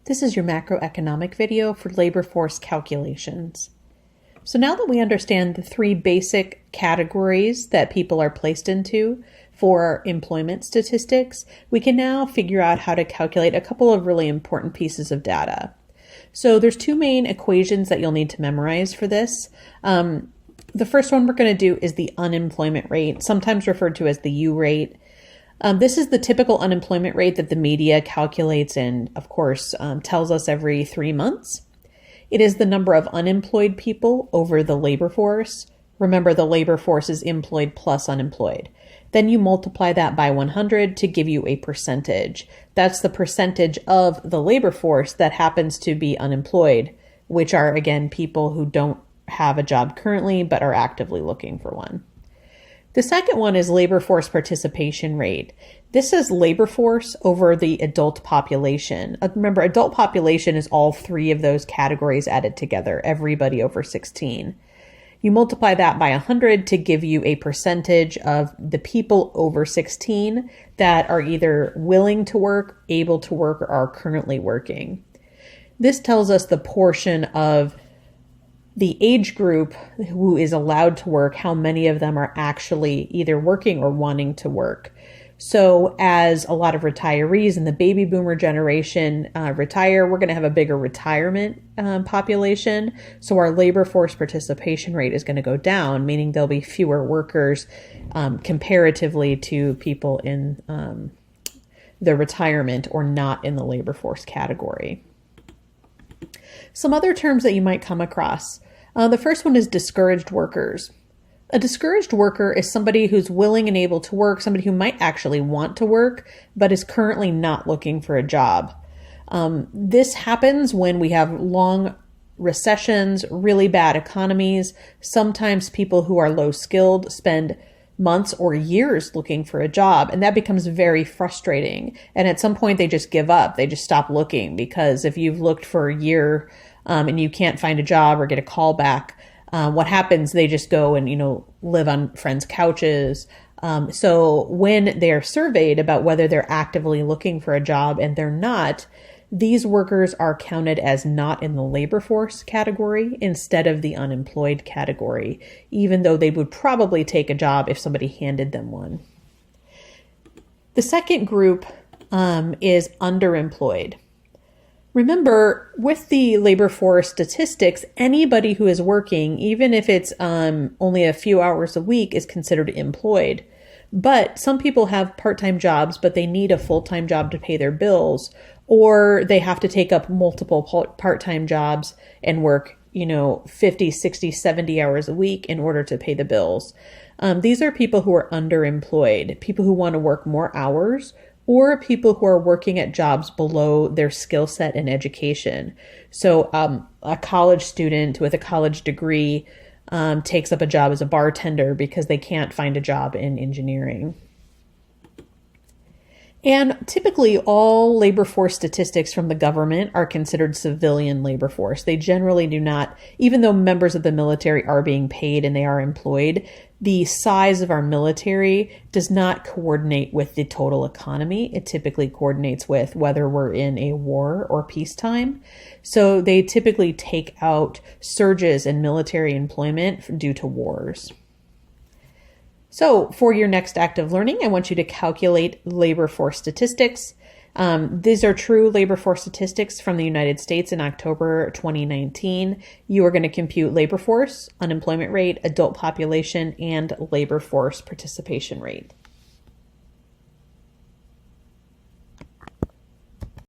This is your macroeconomic video for labor force calculations. So now that we understand the three basic categories that people are placed into for employment statistics, we can now figure out how to calculate a couple of really important pieces of data. So there's two main equations that you'll need to memorize for this. The first one we're going to do is the unemployment rate, sometimes referred to as the U rate. This is the typical unemployment rate that the media calculates and, of course, tells us every 3 months. It is the number of unemployed people over the labor force. Remember, the labor force is employed plus unemployed. Then you multiply that by 100 to give you a percentage. That's the percentage of the labor force that happens to be unemployed, which are, again, people who don't have a job currently but are actively looking for one. The second one is labor force participation rate. This is labor force over the adult population. Remember, adult population is all three of those categories added together, everybody over 16. You multiply that by 100 to give you a percentage of the people over 16 that are either willing to work, able to work, or are currently working. This tells us the portion of the age group who is allowed to work, how many of them are actually either working or wanting to work. So as a lot of retirees in the baby boomer generation retire, we're going to have a bigger retirement population. So our labor force participation rate is going to go down, meaning there'll be fewer workers comparatively to people in the retirement or not in the labor force category. Some other terms that you might come across. The first one is discouraged workers. A discouraged worker is somebody who's willing and able to work, somebody who might actually want to work, but is currently not looking for a job. This happens when we have long recessions, really bad economies. Sometimes people who are low skilled spend months or years looking for a job, and that becomes very frustrating. And at some point they just give up. They just stop looking, because if you've looked for a year and you can't find a job or get a call back, what happens, they just go and, live on friends' couches. So when they're surveyed about whether they're actively looking for a job and they're not, these workers are counted as not in the labor force category instead of the unemployed category, even though they would probably take a job if somebody handed them one. The second group is underemployed. Remember, with the labor force statistics, anybody who is working, even if it's only a few hours a week, is considered employed. But some people have part-time jobs, but they need a full-time job to pay their bills, or they have to take up multiple part-time jobs and work, 50, 60, 70 hours a week in order to pay the bills. These are people who are underemployed, people who want to work more hours, or people who are working at jobs below their skill set and education. So a college student with a college degree takes up a job as a bartender because they can't find a job in engineering. And typically all labor force statistics from the government are considered civilian labor force. They generally do not, even though members of the military are being paid and they are employed, the size of our military does not coordinate with the total economy. It typically coordinates with whether we're in a war or peacetime. So they typically take out surges in military employment due to wars. So for your next act of learning, I want you to calculate labor force statistics. These are true labor force statistics from the United States in October 2019. You are going to compute labor force, unemployment rate, adult population, and labor force participation rate.